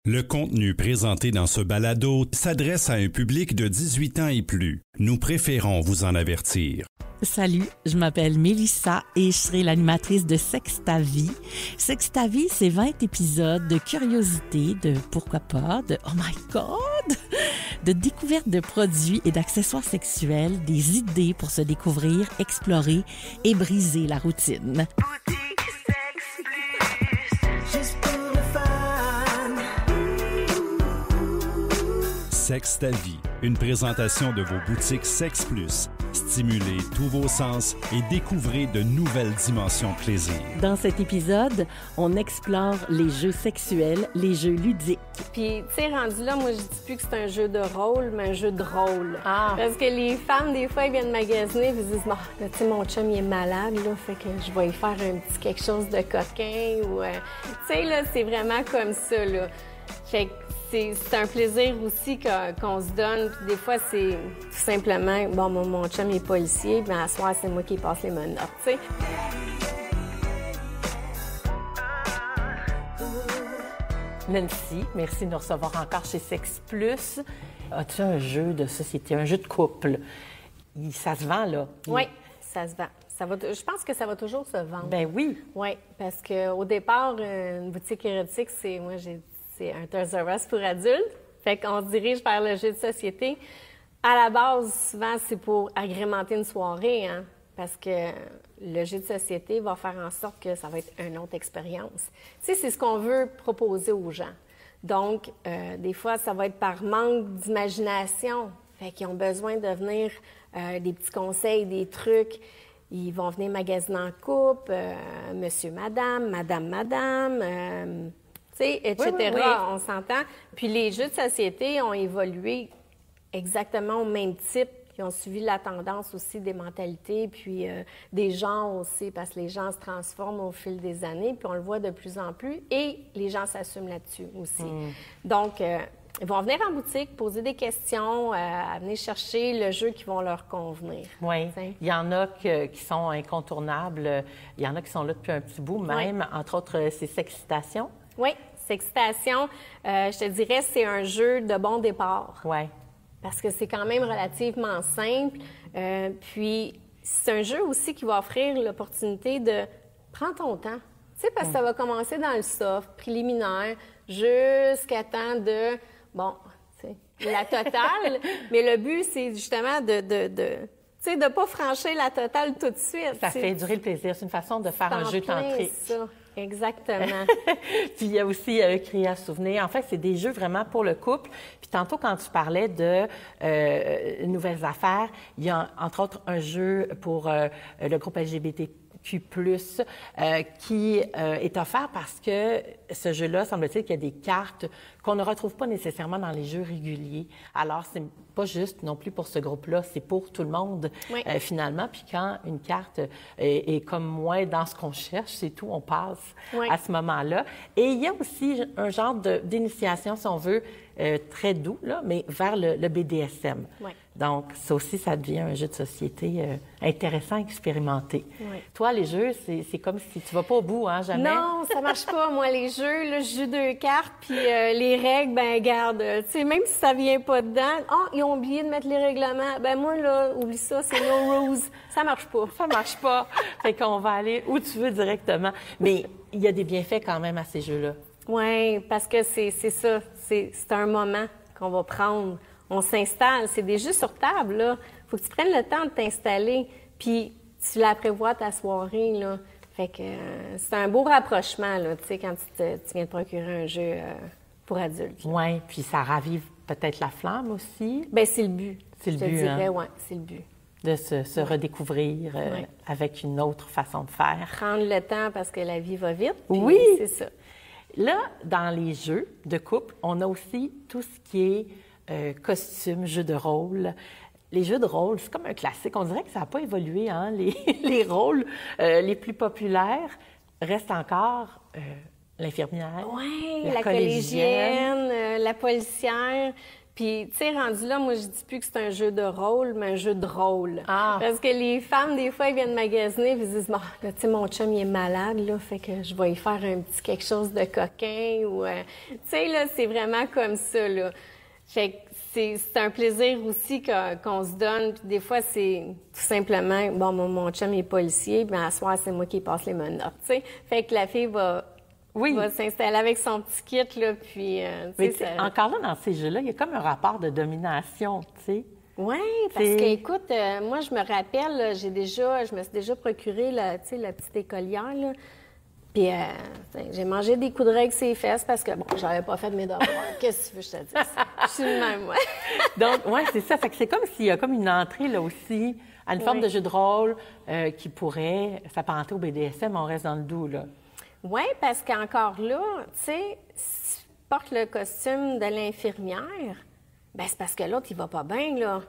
Le contenu présenté dans ce balado s'adresse à un public de 18 ans et plus. Nous préférons vous en avertir. Salut, je m'appelle Mélissa et je serai l'animatrice de Sexe ta vie. Sexe ta vie, c'est 20 épisodes de curiosité, de pourquoi pas, de oh my God, de découverte de produits et d'accessoires sexuels, des idées pour se découvrir, explorer et briser la routine. Sexe ta vie, une présentation de vos boutiques Sexe Plus. Stimulez tous vos sens et découvrez de nouvelles dimensions de plaisir. Dans cet épisode, on explore les jeux sexuels, les jeux ludiques. Puis, tu sais, rendu là, moi, je dis plus que c'est un jeu de rôle, mais un jeu de rôle. Ah. Parce que les femmes, des fois, ils viennent magasiner et ils se disent, bon, tu sais, mon chum, il est malade, là, fait que je vais y faire un petit quelque chose de coquin ou... tu sais, là, c'est vraiment comme ça, là. Fait que c'est un plaisir aussi qu'on se donne. Puis des fois, c'est tout simplement, bon, mon chum il est policier, mais à soir, c'est moi qui passe les menottes, tu sais. Nancy, merci de nous recevoir encore chez Sexe Plus. As-tu un jeu de société, un jeu de couple? Ça se vend, là? Oui, ça se vend. Je pense que ça va toujours se vendre. Ben oui. Oui, parce qu'au départ, une boutique érotique, c'est un Toys R Us pour adultes. Fait qu'on se dirige vers le jeu de société. À la base, souvent, c'est pour agrémenter une soirée, hein, parce que le jeu de société va faire en sorte que ça va être une autre expérience. Tu sais, c'est ce qu'on veut proposer aux gens. Donc, des fois, ça va être par manque d'imagination. Fait qu'ils ont besoin de venir des petits conseils, des trucs. Ils vont venir magasiner en couple, monsieur, madame, tu sais, etc. Oui. On s'entend. Puis les jeux de société ont évolué exactement au même type. Ils ont suivi la tendance aussi des mentalités, puis des genres aussi, parce que les gens se transforment au fil des années, puis on le voit de plus en plus, et les gens s'assument là-dessus aussi. Donc, ils vont venir en boutique, poser des questions, venir chercher le jeu qui va leur convenir. Oui. Il y en a qui sont incontournables. Il y en a qui sont là depuis un petit bout même. Oui. Entre autres, c'est Sexcitation. Oui, Sexcitation, je te dirais, c'est un jeu de bon départ. Oui. Parce que c'est quand même relativement simple. Puis, c'est un jeu aussi qui va offrir l'opportunité de prendre ton temps. Tu sais, parce que ça va commencer dans le soft, préliminaire, jusqu'à temps de, bon, tu sais, la totale. Mais le but, c'est justement tu sais, de ne pas franchir la totale tout de suite. Ça fait durer le plaisir. C'est une façon de faire un jeu d'entrée. Ça. Exactement. Puis il y a aussi Créer à souvenir. En fait, c'est des jeux vraiment pour le couple. Puis tantôt, quand tu parlais de nouvelles affaires, il y a entre autres un jeu pour le groupe LGBTQ+, qui est offert parce que ce jeu-là, semble-t-il qu'il y a des cartes qu'on ne retrouve pas nécessairement dans les jeux réguliers. Alors, c'est pas juste non plus pour ce groupe-là, c'est pour tout le monde, oui. Finalement. Puis quand une carte est comme moins dans ce qu'on cherche, c'est tout, on passe oui. à ce moment-là. Et il y a aussi un genre d'initiation, si on veut, très doux, là, mais vers le BDSM. Oui. Donc, ça aussi, ça devient un jeu de société intéressant à expérimenter. Oui. Toi, les jeux, c'est comme si tu vas pas au bout, hein, jamais? Non, ça marche pas. Moi, les jeux, là, je joue 2 cartes, puis les règles, ben garde, tu sais, même si ça vient pas dedans, ils ont oublié de mettre les règlements. Ben moi, là, oublie ça, c'est no rules. Ça marche pas. Ça marche pas. Fait qu'on va aller où tu veux directement. Mais il y a des bienfaits quand même à ces jeux-là. Oui, parce que c'est ça. C'est un moment qu'on va prendre. On s'installe. C'est des jeux sur table, là. Faut que tu prennes le temps de t'installer, puis tu la prévois ta soirée, là. Fait que c'est un beau rapprochement, là, tu sais, quand tu viens de procurer un jeu pour adultes. Oui, puis ça ravive peut-être la flamme aussi. Bien, c'est le but. C'est le but, but, dirais, hein? Oui, c'est le but. De se redécouvrir avec une autre façon de faire. Prendre le temps parce que la vie va vite. Oui! C'est ça. Là, dans les jeux de couple, on a aussi tout ce qui est costumes, jeux de rôle. Les jeux de rôle, c'est comme un classique. On dirait que ça n'a pas évolué, hein? Les rôles les plus populaires restent encore l'infirmière, oui, la collégienne, la policière. Puis, tu sais, rendu là, moi, je dis plus que c'est un jeu de rôle, mais un jeu de rôle. Ah. Parce que les femmes, des fois, elles viennent magasiner, puis ils disent, bon, là, tu sais, mon chum, il est malade, là, fait que je vais y faire un petit quelque chose de coquin, ou... tu sais, là, c'est vraiment comme ça, là. Fait que c'est un plaisir aussi qu'on se donne. Puis des fois, c'est tout simplement, bon, mon chum est policier, bien, à soir, c'est moi qui passe les menottes, tu sais. Fait que la fille va s'installer avec son petit kit, là, puis... Mais encore là, dans ces jeux-là, il y a comme un rapport de domination, tu sais. Oui, parce que, écoute, moi, je me rappelle, là, je me suis déjà procuré, la petite écolière, là. Puis, j'ai mangé des coups de règle sur les fesses parce que, bon, j'avais pas fait de mes devoirs. Qu'est-ce que tu veux que je te dise? Je suis le même, moi. Donc, oui, c'est ça. Fait que c'est comme s'il y a comme une entrée, là aussi, à une forme de jeu de rôle qui pourrait s'apparenter au BDSM, on reste dans le doux, là. Oui, parce qu'encore là, tu sais, si tu portes le costume de l'infirmière, bien, c'est parce que l'autre, il va pas bien, là.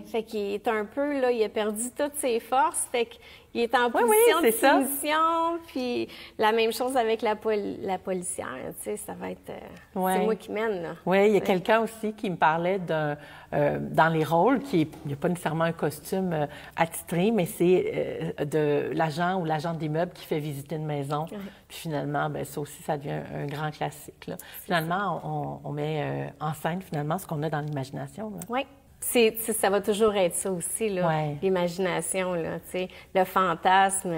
Fait qu'il est un peu, là, il a perdu toutes ses forces, fait qu'il est en position de soumission, puis la même chose avec la policière, tu sais, ça va être... c'est moi qui mène, là. Oui, il y a quelqu'un aussi qui me parlait dans les rôles, il n'y a pas nécessairement un costume attitré, mais c'est de l'agent ou l'agente d'immeuble qui fait visiter une maison, puis finalement, bien, ça aussi, ça devient un grand classique, là. Finalement, on met en scène, finalement, ce qu'on a dans l'imagination, là. Oui. Ça va toujours être ça aussi, là, l'imagination, là, tu sais, le fantasme,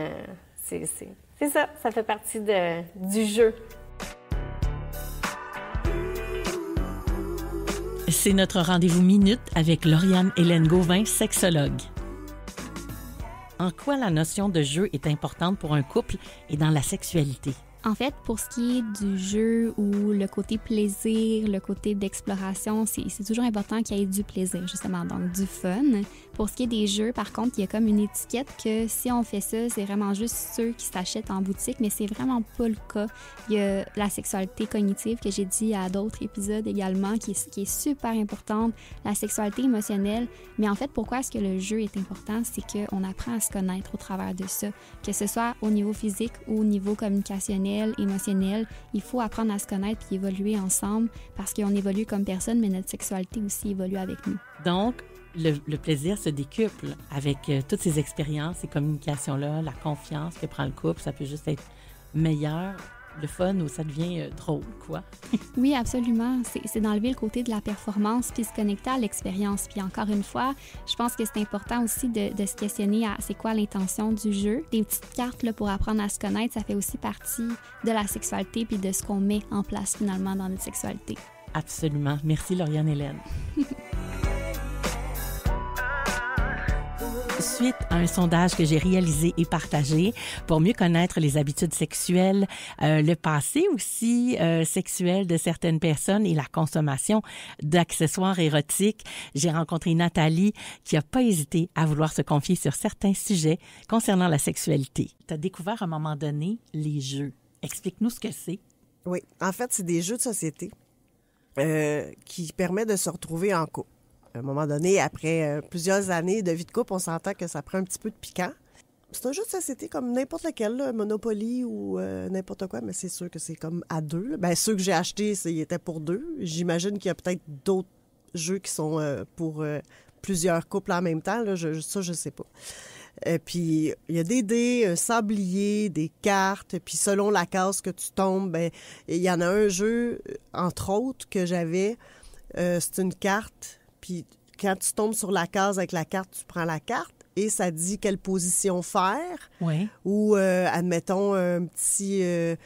c'est ça, ça fait partie du jeu. C'est notre rendez-vous minute avec Lauriane Hélène Gauvin, sexologue. En quoi la notion de jeu est importante pour un couple et dans la sexualité? En fait, pour ce qui est du jeu ou le côté plaisir, le côté d'exploration, c'est toujours important qu'il y ait du plaisir, justement, donc du fun. Pour ce qui est des jeux, par contre, il y a comme une étiquette que si on fait ça, c'est vraiment juste ceux qui s'achètent en boutique, mais c'est vraiment pas le cas. Il y a la sexualité cognitive que j'ai dit à d'autres épisodes également, qui est super importante, la sexualité émotionnelle. Mais en fait, pourquoi est-ce que le jeu est important? C'est qu'on apprend à se connaître au travers de ça, que ce soit au niveau physique ou au niveau communicationnel, émotionnel. Il faut apprendre à se connaître puis évoluer ensemble parce qu'on évolue comme personne, mais notre sexualité aussi évolue avec nous. Donc, le plaisir se décuple avec toutes ces expériences, ces communications-là, la confiance que prend le couple. Ça peut juste être meilleur, le fun, ou ça devient drôle, quoi. Oui, absolument. C'est d'enlever le côté de la performance puis se connecter à l'expérience. Puis encore une fois, je pense que c'est important aussi de se questionner à c'est quoi l'intention du jeu. Des petites cartes là, pour apprendre à se connaître, ça fait aussi partie de la sexualité puis de ce qu'on met en place finalement dans notre sexualité. Absolument. Merci, Lauriane Hélène. Suite à un sondage que j'ai réalisé et partagé pour mieux connaître les habitudes sexuelles, le passé aussi sexuel de certaines personnes et la consommation d'accessoires érotiques, j'ai rencontré Nathalie qui n'a pas hésité à vouloir se confier sur certains sujets concernant la sexualité. Tu as découvert à un moment donné les jeux. Explique-nous ce que c'est. Oui, en fait, c'est des jeux de société qui permettent de se retrouver en couple. À un moment donné, après plusieurs années de vie de couple, on s'entend que ça prend un petit peu de piquant. C'est un jeu de société comme n'importe lequel, là, Monopoly ou n'importe quoi, mais c'est sûr que c'est comme à deux. Là. Bien, ceux que j'ai achetés, ils étaient pour deux. J'imagine qu'il y a peut-être d'autres jeux qui sont pour plusieurs couples en même temps. Là. Ça, je sais pas. Puis, il y a des dés, un sablier, des cartes. Puis, selon la case que tu tombes, ben, il y en a un jeu, entre autres, que j'avais. C'est une carte. Puis, quand tu tombes sur la case avec la carte, tu prends la carte et ça dit quelle position faire. Oui. Ou, admettons, un petit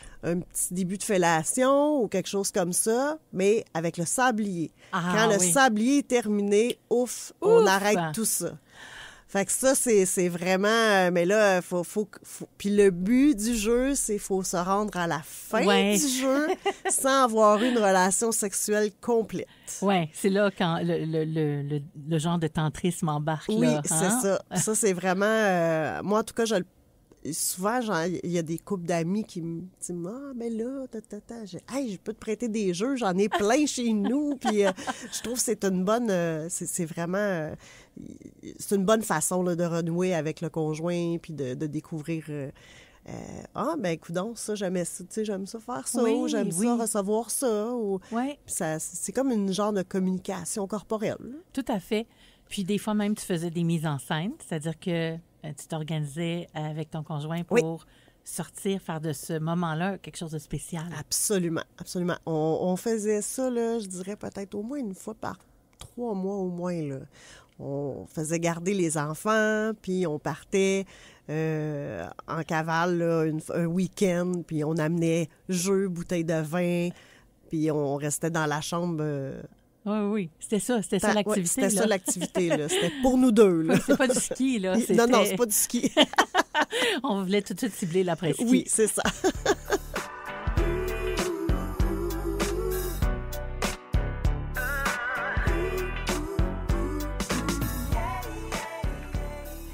début de fellation ou quelque chose comme ça, mais avec le sablier. Quand le sablier est terminé, on arrête tout ça. Fait que ça, c'est vraiment... mais là, faut puis le but du jeu, c'est qu'il faut se rendre à la fin du jeu sans avoir une relation sexuelle complète. Oui, c'est là quand le genre de tantrisme embarque. Oui, là, c'est ça. Ça, c'est vraiment... moi, en tout cas, souvent, il y a des couples d'amis qui me disent « Ah, mais là, je peux te prêter des jeux, j'en ai plein chez nous. » Puis je trouve que c'est une bonne... c'est vraiment... c'est une bonne façon là, de renouer avec le conjoint puis de découvrir coudonc, ça, j'aimais ça, tu sais, j'aime ça faire ça, Oui, ou j'aime oui. ça recevoir ça, ou... Oui, Puis c'est comme une genre de communication corporelle. Là. tout à fait. Puis des fois même, tu faisais des mises en scène, c'est-à-dire que tu t'organisais avec ton conjoint pour Oui. sortir, faire de ce moment-là quelque chose de spécial. Absolument, absolument. On faisait ça, là, je dirais peut-être au moins une fois par 3 mois au moins, là. On faisait garder les enfants, puis on partait en cavale là, un week-end, puis on amenait jeux, bouteilles de vin, puis on restait dans la chambre. Oui, oui, c'était ça l'activité. Ouais, c'était ça là. l'activité, là. C'était pour nous deux, là. C'est pas du ski, là. Non, c'était- c'est pas du ski. On voulait tout de suite cibler l'après-ski. Oui, c'est ça.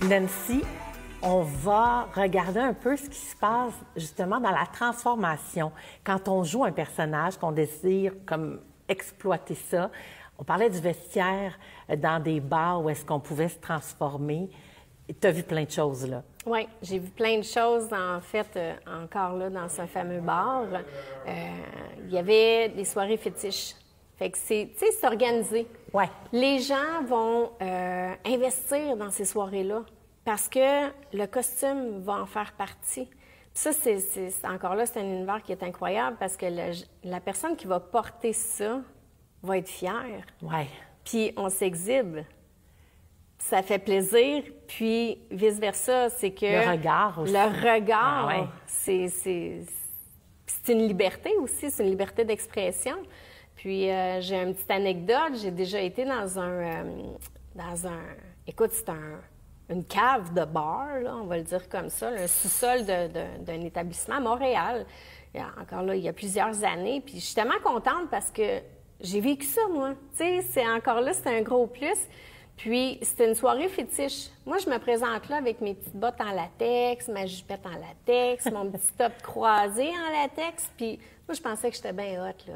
Nancy, on va regarder un peu ce qui se passe justement dans la transformation. Quand on joue un personnage, qu'on désire comme exploiter ça, on parlait du vestiaire dans des bars où est-ce qu'on pouvait se transformer. Tu as vu plein de choses, là. Oui, j'ai vu plein de choses, en fait, encore là, dans ce fameux bar. Il y avait des soirées fétiches. Fait que c'est organisé. Ouais. Les gens vont investir dans ces soirées-là parce que le costume va en faire partie. Puis ça, encore là, c'est un univers qui est incroyable parce que la personne qui va porter ça va être fière. Ouais. Puis on s'exhibe. Ça fait plaisir, puis vice-versa, c'est que... Le regard aussi. Le regard, Ah ouais. c'est une liberté aussi, c'est une liberté d'expression. Puis j'ai une petite anecdote, j'ai déjà été dans un écoute, c'est une cave de bar, là, on va le dire comme ça, le sous-sol d'un établissement à Montréal. Encore là, il y a plusieurs années, puis je suis tellement contente parce que j'ai vécu ça, moi. Tu sais, c'est encore là, c'est un gros plus. Puis, c'était une soirée fétiche. Moi, je me présente là avec mes petites bottes en latex, ma jupette en latex, mon petit top croisé en latex. Puis, moi, je pensais que j'étais bien hot, là.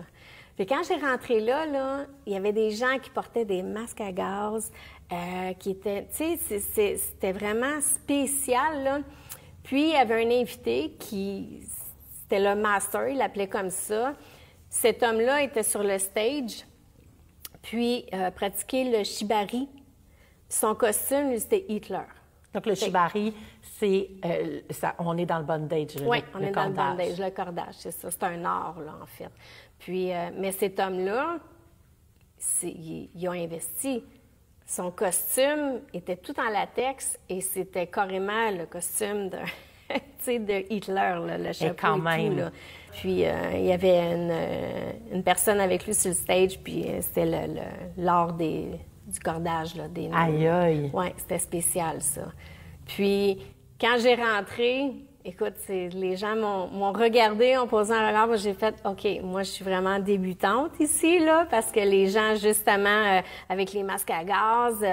Puis, quand j'ai rentré là, il y avait des gens qui portaient des masques à gaz, qui étaient... Tu sais, c'était vraiment spécial, là. Puis, il y avait un invité qui... C'était le master, il l'appelait comme ça. Cet homme-là était sur le stage, puis pratiquait le shibari. Son costume, lui, c'était Hitler. Donc, le shibari, c'est... on est dans le bondage. Oui, on le est dans le cordage. bandage, le cordage, c'est ça. C'est un art, là, en fait. Puis, mais cet homme-là, ils ont investi. Son costume était tout en latex et c'était carrément le costume de, tu sais, de Hitler, là, le chapeau quand et même. tout, là. Puis, il y avait une personne avec lui sur le stage, puis c'était l'art du cordage, là, des Aïe, aïe. Oui, c'était spécial, ça. Puis, quand j'ai rentré, écoute, les gens m'ont regardé, ont posé un regard, moi, j'ai fait, OK, moi, je suis vraiment débutante ici, là, parce que les gens, justement, avec les masques à gaz,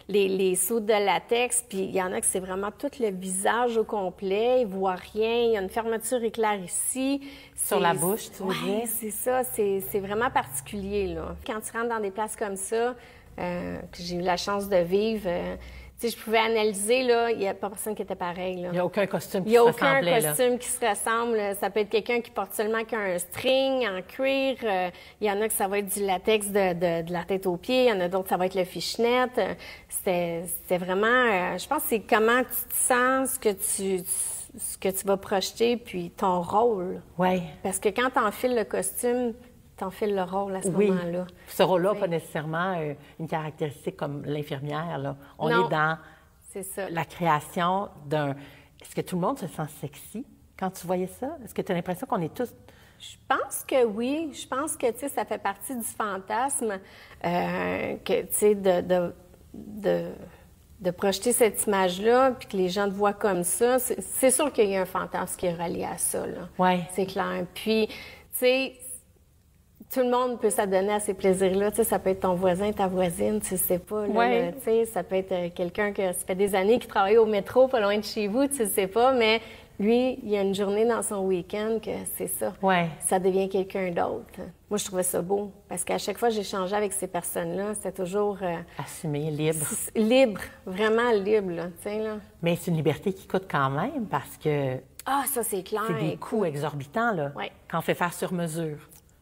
les soudes de latex, puis il y en a que c'est vraiment tout le visage au complet, ils voient rien, il y a une fermeture éclair ici. Sur la bouche, tu veux Oui, dire? c'est ça, c'est vraiment particulier, là. Quand tu rentres dans des places comme ça, que j'ai eu la chance de vivre, tu sais, je pouvais analyser, là, il n'y a pas personne qui était pareil, là. Il n'y a aucun costume Il qui n'y a se aucun ressemblait, là. costume qui se ressemble. Ça peut être quelqu'un qui porte seulement qu'un string en cuir. Il y en a que ça va être du latex de la tête aux pieds. Il y en a d'autres, ça va être le fishnet. C'était vraiment... je pense que c'est comment tu te sens, ce que tu vas projeter, puis ton rôle. Oui. Parce que quand tu enfiles le costume, tu enfiles le rôle à ce Oui. moment-là. Ce rôle-là n'a pas Oui. nécessairement une caractéristique comme l'infirmière, là. On Non. est dans C'est ça. la création d'un... Est-ce que tout le monde se sent sexy quand tu voyais ça? Est-ce que tu as l'impression qu'on est tous... Je pense que oui. Je pense que, tu sais, ça fait partie du fantasme que, tu sais, de projeter cette image-là, puis que les gens te voient comme ça. C'est sûr qu'il y a un fantasme qui est relié à ça, là. Ouais. C'est clair. Puis, tu sais, tout le monde peut s'adonner à ces plaisirs-là. Tu sais, ça peut être ton voisin, ta voisine, tu sais pas. Là, Ouais. tu sais, ça peut être quelqu'un que ça fait des années qui travaille au métro, pas loin de chez vous, tu sais pas, mais lui, il y a une journée dans son week-end que c'est ça. Ouais. Ça devient quelqu'un d'autre. Moi, je trouvais ça beau, parce qu'à chaque fois que j'échangeais avec ces personnes-là, c'était toujours Assumé, libre. libre, vraiment libre, là, tu sais, là. Mais c'est une liberté qui coûte quand même parce que Ah, ça, c'est clair. C'est des coûts exorbitants, là, Ouais. quand on fait faire sur mesure.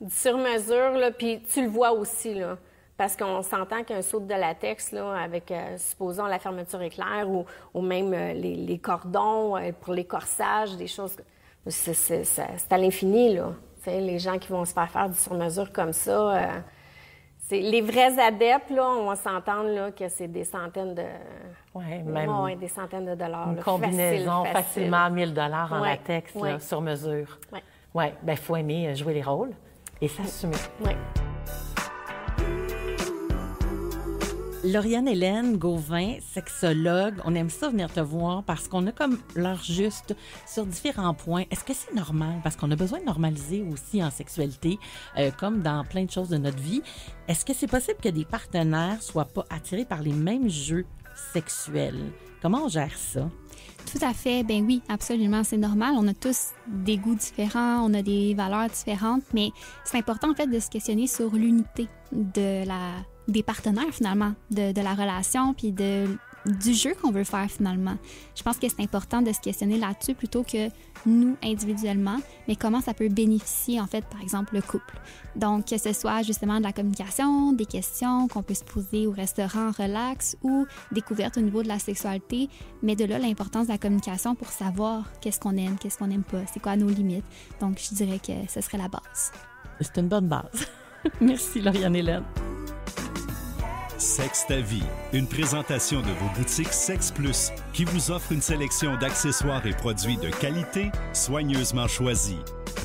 Sur mesure, là, puis tu le vois aussi, là. Parce qu'on s'entend qu'un saut de latex, là, avec, supposons, la fermeture éclair ou même les cordons pour les corsages, des choses... C'est à l'infini, là. Tu sais, les gens qui vont se faire du sur-mesure comme ça, les vrais adeptes, là, on va s'entendre là, que c'est des centaines de... Oui, même Ouais, des centaines de dollars. une là. combinaison Facile. facilement 1000 $ en Ouais, latex, là, ouais. sur mesure. Oui, Oui, bien, il faut aimer jouer les rôles et s'assumer. oui. Lauriane Hélène Gauvin, sexologue, on aime ça venir te voir parce qu'on a comme l'heure juste sur différents points. Est-ce que c'est normal? Parce qu'on a besoin de normaliser aussi en sexualité, comme dans plein de choses de notre vie. Est-ce que c'est possible que des partenaires soient pas attirés par les mêmes jeux sexuels? Comment on gère ça? Tout à fait. Ben oui, absolument. C'est normal. On a tous des goûts différents, on a des valeurs différentes, mais c'est important en fait de se questionner sur l'unité des partenaires finalement, de la relation puis du jeu qu'on veut faire finalement. Je pense que c'est important de se questionner là-dessus plutôt que nous individuellement, mais comment ça peut bénéficier en fait, par exemple, le couple. Donc, que ce soit justement de la communication, des questions qu'on peut se poser au restaurant relax ou découvertes au niveau de la sexualité, mais de là l'importance de la communication pour savoir qu'est-ce qu'on aime pas, c'est quoi nos limites. Donc, je dirais que ce serait la base. C'est une bonne base. Merci, Lauriane Hélène. Sexe ta vie, une présentation de vos boutiques Sexe Plus qui vous offre une sélection d'accessoires et produits de qualité soigneusement choisis.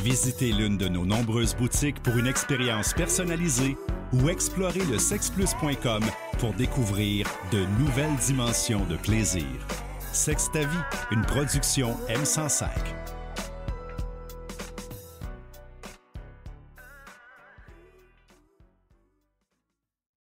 Visitez l'une de nos nombreuses boutiques pour une expérience personnalisée ou explorez le sexplus.com pour découvrir de nouvelles dimensions de plaisir. Sexe ta vie, une production M105.